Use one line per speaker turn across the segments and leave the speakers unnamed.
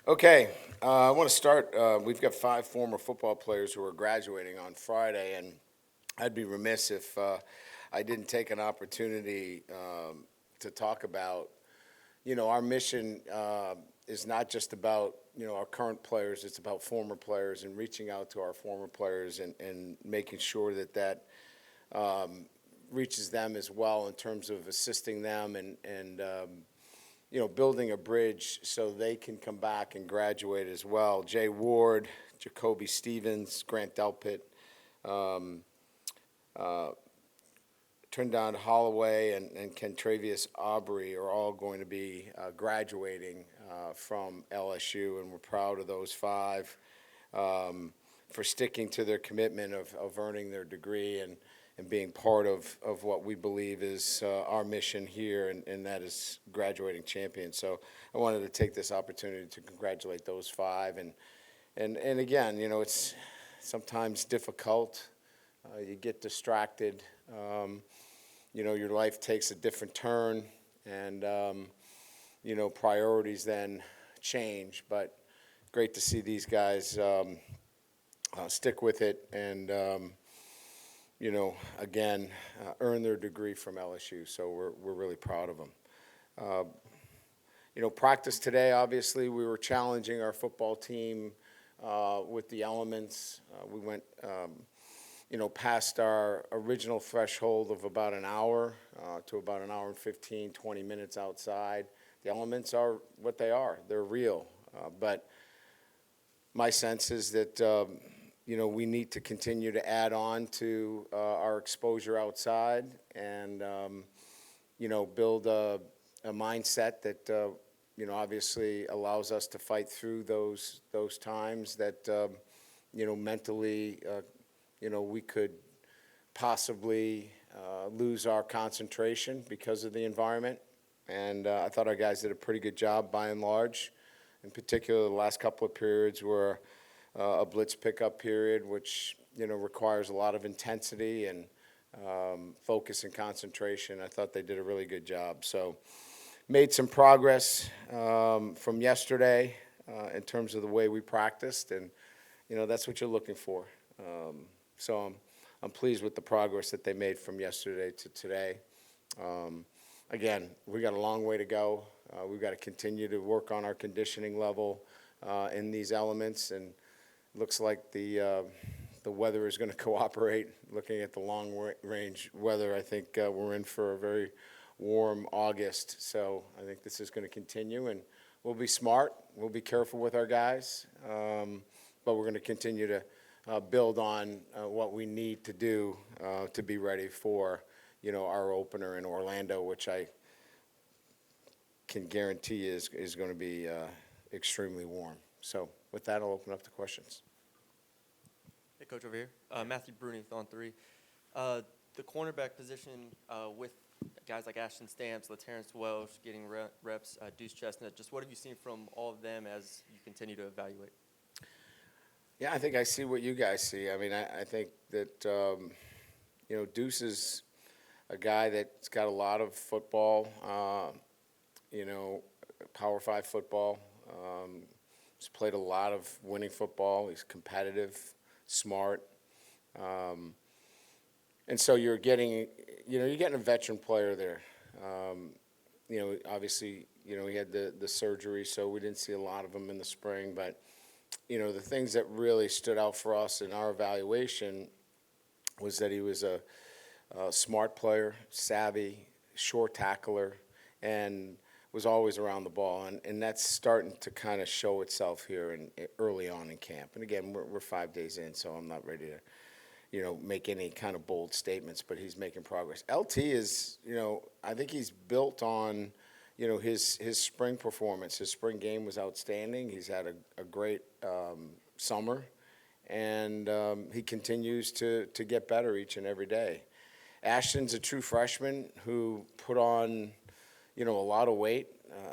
Okay, I want to start. We've got 5 former football players who are graduating on Friday, and I'd be remiss if I didn't take an opportunity to talk about, our mission is not just about, our current players, it's about former players and reaching out to our former players and making sure that reaches them as well in terms of assisting them and building a bridge so they can come back and graduate as well. Jay Ward, Jacoby Stevens, Grant Delpit, um, uh, Trindon Holloway, and Kentravius Aubrey are all going to be graduating from LSU, and we're proud of those 5 for sticking to their commitment of earning their degree and being part of what we believe is our mission here, and that is graduating champions. So I wanted to take this opportunity to congratulate those 5. And again, it's sometimes difficult. You get distracted. Your life takes a different turn, and, priorities then change. But great to see these guys stick with it and, again, earn their degree from LSU. So we're really proud of them. Practice today, obviously, we were challenging our football team with the elements. We went, past our original threshold of about an hour to about an hour and 15, 20 minutes outside. The elements are what they are. They're real. But my sense is that we need to continue to add on to our exposure outside and, build a mindset that, obviously allows us to fight through those times that, mentally, we could possibly lose our concentration because of the environment. And I thought our guys did a pretty good job by and large. In particular, the last couple of periods were a blitz pickup period, which requires a lot of intensity and focus and concentration. I thought they did a really good job. So made some progress from yesterday in terms of the way we practiced, and that's what you're looking for. So I'm pleased with the progress that they made from yesterday to today. Again, we got a long way to go. We've got to continue to work on our conditioning level in these elements, and looks like the weather is going to cooperate. Looking at the long-range weather, I think we're in for a very warm August. So I think this is going to continue, and we'll be smart. We'll be careful with our guys, but we're going to continue to build on what we need to do to be ready for, our opener in Orlando, which I can guarantee is going to be extremely warm. So with that, I'll open up to questions.
Hey, Coach, over here. Matthew Bruni, on 3. The cornerback position with guys like Ashton Stamps, LaTerrence Welsh getting reps, Deuce Chestnut, just what have you seen from all of them as you continue to evaluate?
Yeah, I think I see what you guys see. I mean, I think that, Deuce is a guy that's got a lot of football, Power 5 football. He's played a lot of winning football. He's competitive, smart. And so you're getting a veteran player there. Obviously, he had the surgery, so we didn't see a lot of him in the spring. But, the things that really stood out for us in our evaluation was that he was a smart player, savvy, short tackler, and was always around the ball. And that's starting to kind of show itself here early on in camp. And again, we're 5 days in, so I'm not ready to, make any kind of bold statements, but he's making progress. LT is, I think he's built on, his spring performance. His spring game was outstanding. He's had a great summer, and he continues to get better each and every day. Ashton's a true freshman who put on, a lot of weight.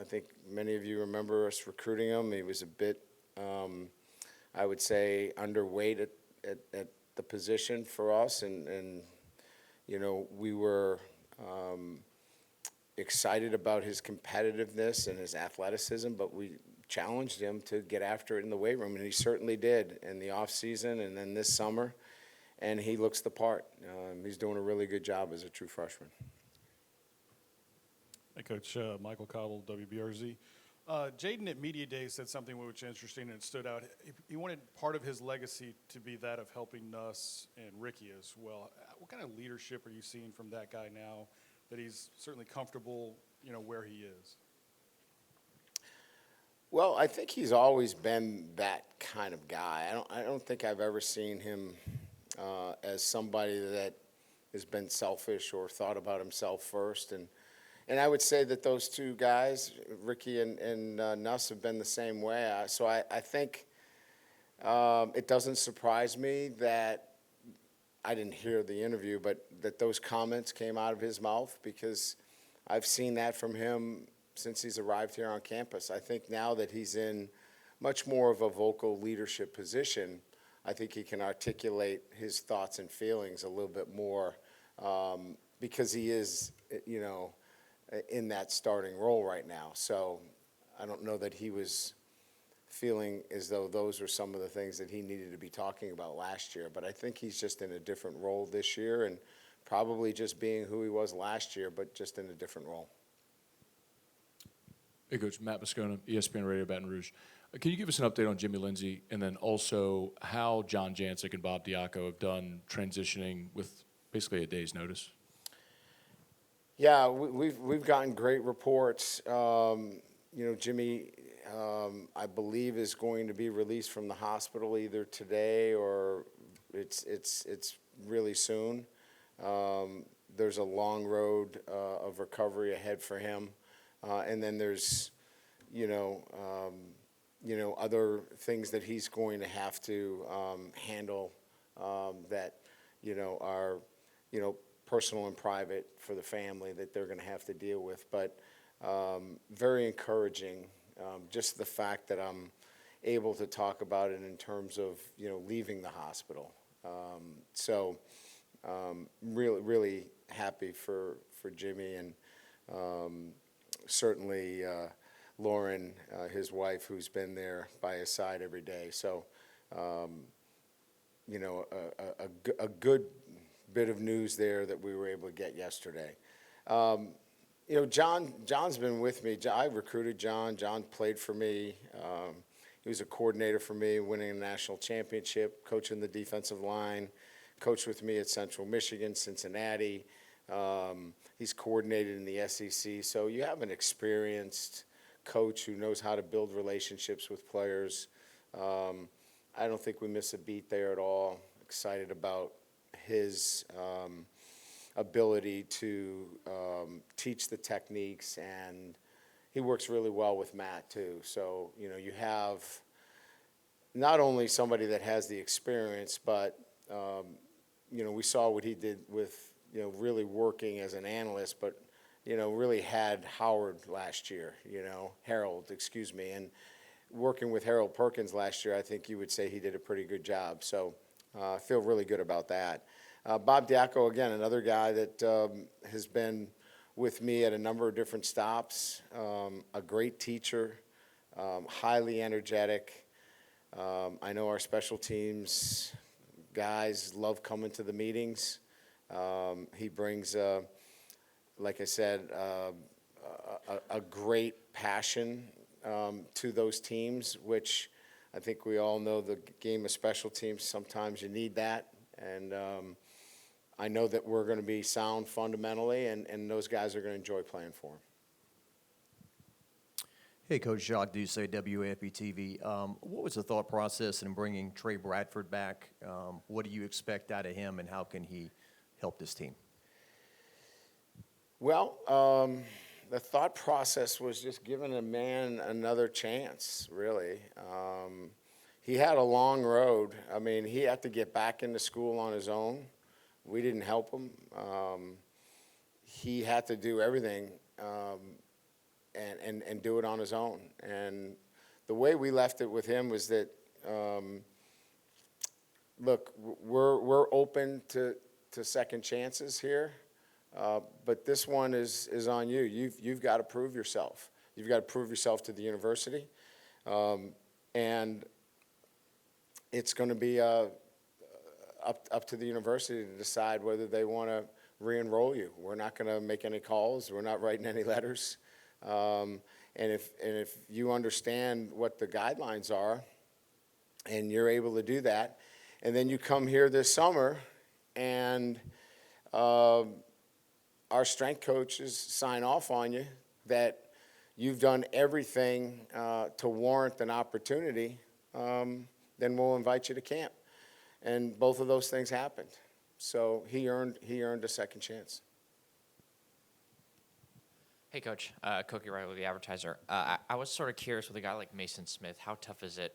I think many of you remember us recruiting him. He was a bit, I would say, underweight at the position for us, and we were excited about his competitiveness and his athleticism, but we challenged him to get after it in the weight room, and he certainly did in the off season and then this summer, and he looks the part. He's doing a really good job as a true freshman.
Hey, Coach. Michael Cobble, WBRZ. Jaden at Media Day said something which was interesting and it stood out. He wanted part of his legacy to be that of helping Nuss and Ricky as well. What kind of leadership are you seeing from that guy now that he's certainly comfortable, where he is?
Well, I think he's always been that kind of guy. I don't think I've ever seen him as somebody that has been selfish or thought about himself first. And I would say that those two guys, Ricky and Nuss, have been the same way. So I think it doesn't surprise me that I didn't hear the interview, but that those comments came out of his mouth, because I've seen that from him since he's arrived here on campus. I think now that he's in much more of a vocal leadership position, I think he can articulate his thoughts and feelings a little bit more, because he is, in that starting role right now. So I don't know that he was feeling as though those were some of the things that he needed to be talking about last year. But I think he's just in a different role this year, and probably just being who he was last year, but just in a different role.
Hey, Coach. Matt Moscona, ESPN Radio Baton Rouge. Can you give us an update on Jimmy Lindsey, and then also how John Jancic and Bob Diaco have done transitioning with basically a day's notice?
Yeah, we've gotten great reports. Jimmy, I believe, is going to be released from the hospital either today or it's really soon. There's a long road of recovery ahead for him, and then there's other things that he's going to have to handle that are personal and private for the family that they're going to have to deal with. But very encouraging, just the fact that I'm able to talk about it in terms of leaving the hospital. So really happy for Jimmy, and certainly Lauren, his wife, who's been there by his side every day. So a good bit of news there that we were able to get yesterday. John's been with me. I recruited John. John played for me. He was a coordinator for me, winning a national championship, coaching the defensive line, coached with me at Central Michigan, Cincinnati. He's coordinated in the SEC. So you have an experienced coach who knows how to build relationships with players. I don't think we miss a beat there at all. Excited about his ability to teach the techniques, and he works really well with Matt too. So you have not only somebody that has the experience, but we saw what he did with really working as an analyst, but really had Harold, excuse me, and working with Harold Perkins last year. I think you would say he did a pretty good job. So I feel really good about that. Bob Diaco, again, another guy that has been with me at a number of different stops, a great teacher, highly energetic. I know our special teams guys love coming to the meetings. He brings, like I said, a great passion to those teams, which I think we all know the game of special teams. Sometimes you need that, and I know that we're going to be sound fundamentally, and those guys are going to enjoy playing for him.
Hey, Coach Jacques Douce, WAFB-TV. What was the thought process in bringing Trey Bradford back? What do you expect out of him, and how can he help this team?
Well, the thought process was just giving a man another chance, really. He had a long road. I mean, he had to get back into school on his own. We didn't help him. He had to do everything and do it on his own. And the way we left it with him was that, look, we're open to second chances here, but this one is on you. You've got to prove yourself. You've got to prove yourself to the university. And it's going to be up to the university to decide whether they want to re-enroll you. We're not going to make any calls. We're not writing any letters. And if you understand what the guidelines are, and you're able to do that, and then you come here this summer, and our strength coaches sign off on you that you've done everything to warrant an opportunity, then we'll invite you to camp. And both of those things happened. So he earned a second chance.
Hey, Coach. Koki Riley with the Advertiser. I was sort of curious with a guy like Mason Smith, how tough is it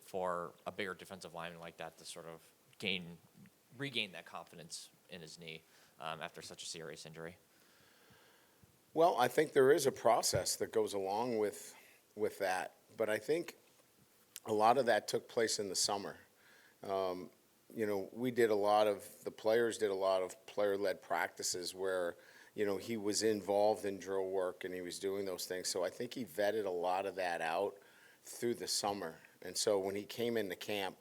for a bigger defensive lineman like that to sort of regain that confidence in his knee after such a serious injury?
Well, I think there is a process that goes along with that, but I think a lot of that took place in the summer. The players did a lot of player-led practices where, he was involved in drill work and he was doing those things. So I think he vetted a lot of that out through the summer. And so when he came into camp,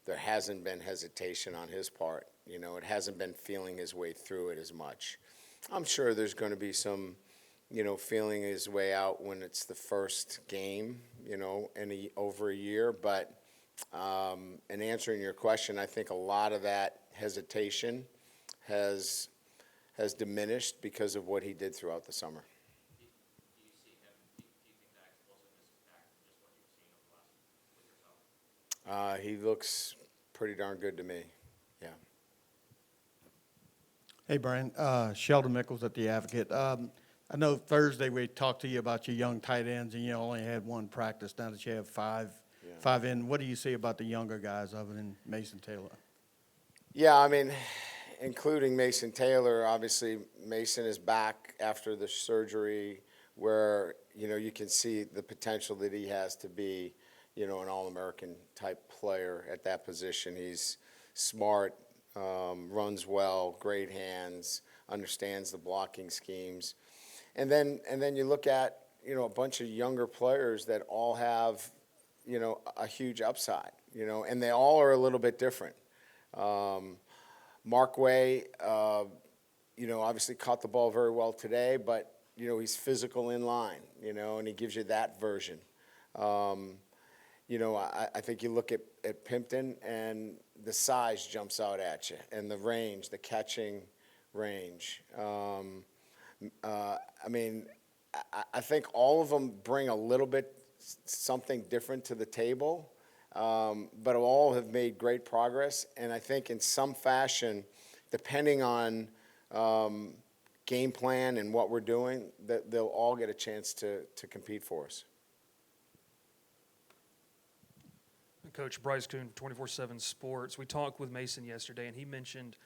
there hasn't been hesitation on his part. It hasn't been feeling his way through it as much. I'm sure there's going to be some, feeling his way out when it's the first game, over a year. But in answering your question, I think a lot of that hesitation has diminished because of what he did throughout the summer.
Do you think that explosiveness is back from just what you've seen over the last with yourself?
He looks pretty darn good to me, yeah.
Hey, Brian. Sheldon Mickles at The Advocate. I know Thursday we talked to you about your young tight ends, and you only had one practice. Now that you have five in, what do you see about the younger guys other than Mason Taylor?
Yeah, I mean, including Mason Taylor, obviously Mason is back after the surgery where, you can see the potential that he has to be, an All-American type player at that position. He's smart, runs well, great hands, understands the blocking schemes. And then you look at, a bunch of younger players that all have, a huge upside, and they all are a little bit different. Mark Way, obviously caught the ball very well today, but, he's physical in line, and he gives you that version. I think you look at Pimpton, and the size jumps out at you, and the range, the catching range. I think all of them bring a little bit something different to the table, but all have made great progress. And I think in some fashion, depending on game plan and what we're doing, that they'll all get a chance to compete for us.
Coach Bryce Kuhn, 24/7 Sports. We talked with Mason yesterday, and he mentioned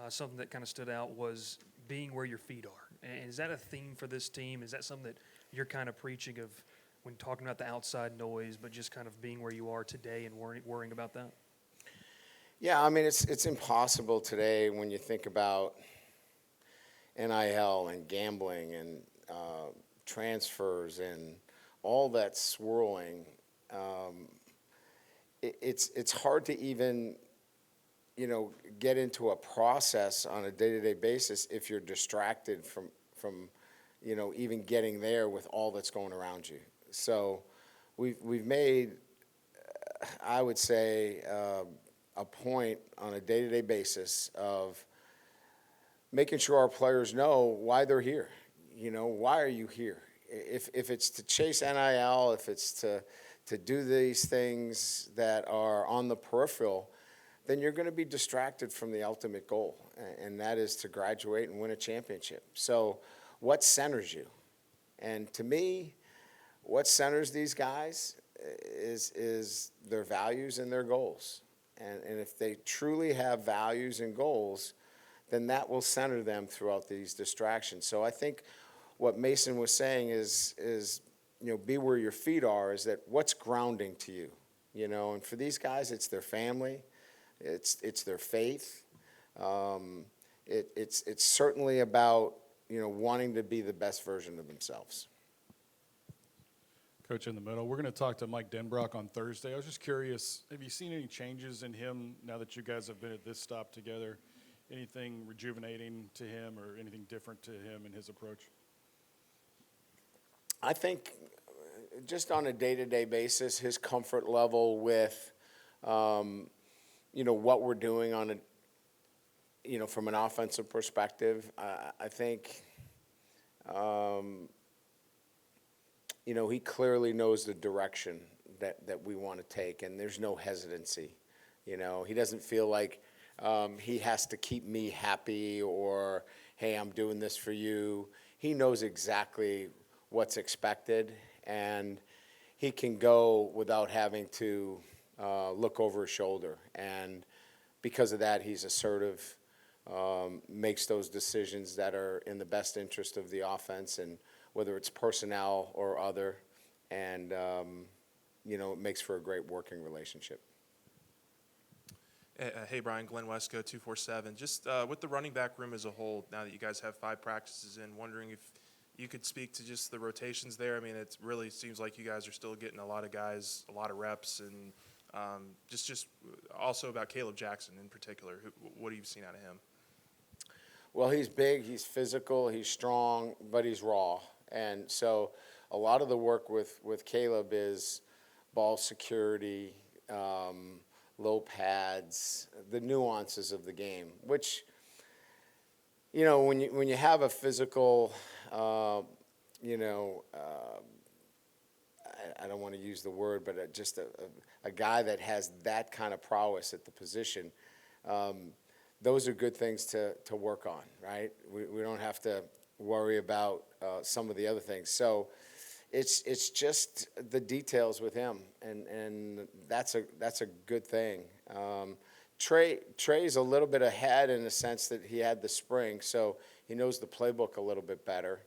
something that kind of stood out was being where your feet are. And is that a theme for this team? Is that something that you're kind of preaching of when talking about the outside noise, but just kind of being where you are today and worrying about that?
Yeah, I mean, it's impossible today when you think about NIL and gambling and transfers and all that swirling. It's hard to even, get into a process on a day-to-day basis if you're distracted from even getting there with all that's going around you. So we've made, I would say, a point on a day-to-day basis of making sure our players know why they're here. Why are you here? If it's to chase NIL, if it's to do these things that are on the peripheral, then you're going to be distracted from the ultimate goal, and that is to graduate and win a championship. So what centers you? And to me, what centers these guys is their values and their goals. And if they truly have values and goals, then that will center them throughout these distractions. So I think what Mason was saying is be where your feet are, is that what's grounding to you, and for these guys, it's their family, it's their faith, it's certainly about, wanting to be the best version of themselves.
Coach, in the middle, we're going to talk to Mike Denbrock on Thursday. I was just curious, have you seen any changes in him now that you guys have been at this stop together? Anything rejuvenating to him or anything different to him in his approach?
I think just on a day-to-day basis, his comfort level with, what we're doing on a, from an offensive perspective, I think, he clearly knows the direction that we want to take, and there's no hesitancy. He doesn't feel like he has to keep me happy or, hey, I'm doing this for you. He knows exactly what's expected, and he can go without having to look over his shoulder. And because of that, he's assertive, makes those decisions that are in the best interest of the offense, and whether it's personnel or other, and, it makes for a great working relationship.
Hey, Brian, Glenn Wesco, 247. Just with the running back room as a whole, now that you guys have 5 practices in, wondering if you could speak to just the rotations there. I mean, it really seems like you guys are still getting a lot of guys, a lot of reps, and just also about Caleb Jackson in particular. What have you seen out of him?
Well, he's big, he's physical, he's strong, but he's raw. And so a lot of the work with Caleb is ball security, low pads, the nuances of the game, which, when you have a physical, I don't want to use the word, but just a guy that has that kind of prowess at the position, those are good things to work on, right? We don't have to worry about some of the other things. So it's just the details with him, and that's a good thing. Trey's a little bit ahead in the sense that he had the spring, so he knows the playbook a little bit better.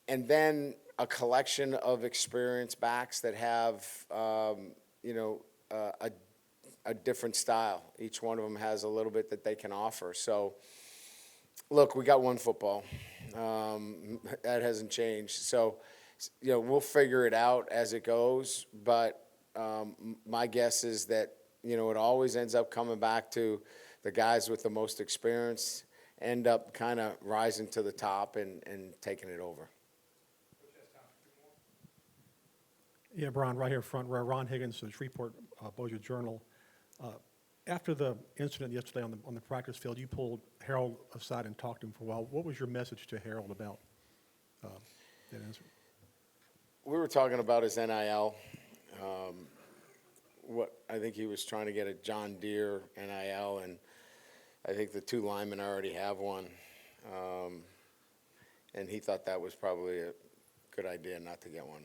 And then a collection of experienced backs that have, a different style. Each one of them has a little bit that they can offer. So, look, we got one football. That hasn't changed. So, we'll figure it out as it goes. But my guess is that, it always ends up coming back to the guys with the most experience end up kind of rising to the top and taking it over.
Yeah, Brian, right here front row. Ron Higgins, the Shreveport Bossier Journal. After the incident yesterday on the practice field, you pulled Harold aside and talked to him for a while. What was your message to Harold about that incident?
We were talking about his NIL. What I think he was trying to get a John Deere NIL, and I think the 2 linemen already have one. And he thought that was probably a good idea not to get one.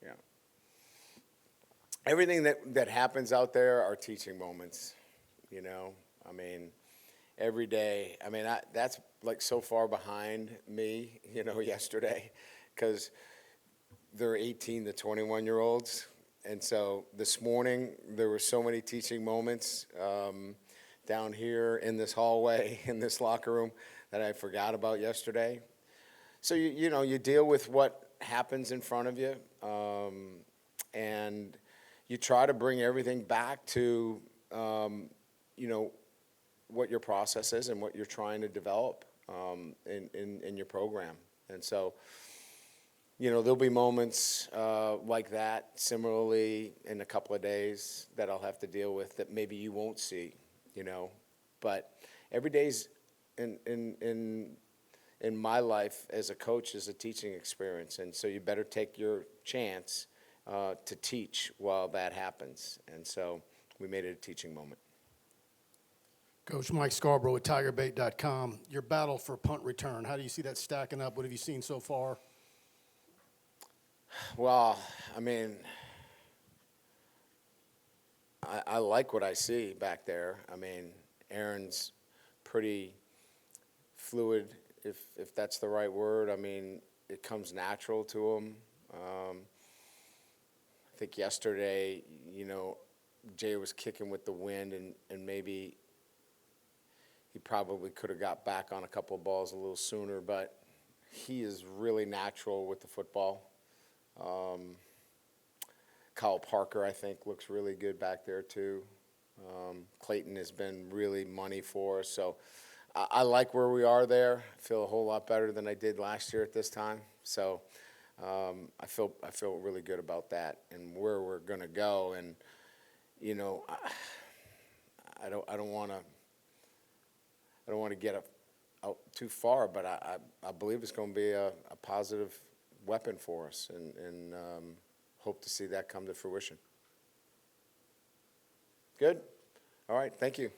Yeah. Everything that happens out there are teaching moments, I mean, every day. I mean, that's like so far behind me, yesterday, because they're 18 to 21-year-olds. And so this morning, there were so many teaching moments down here in this hallway, in this locker room, that I forgot about yesterday. So, you deal with what happens in front of you, and you try to bring everything back to, what your process is and what you're trying to develop in your program. And so, there'll be moments like that similarly in a couple of days that I'll have to deal with that maybe you won't see, But every day's in my life as a coach is a teaching experience, and so you better take your chance to teach while that happens. And so we made it a teaching moment.
Coach Mike Scarborough at TigerBait.com. Your battle for punt return, how do you see that stacking up? What have you seen so far?
Well, I mean, I like what I see back there. I mean, Aaron's pretty fluid, if that's the right word. I mean, it comes natural to him. I think yesterday, Jay was kicking with the wind, and maybe he probably could have got back on a couple of balls a little sooner, but he is really natural with the football. Kyle Parker, I think, looks really good back there too. Clayton has been really money for us, so I like where we are there. I feel a whole lot better than I did last year at this time. So I feel really good about that and where we're going to go. And you know, I don't want to get out too far, but I believe it's going to be a positive weapon for us, and hope to see that come to fruition. Good. All right. Thank you.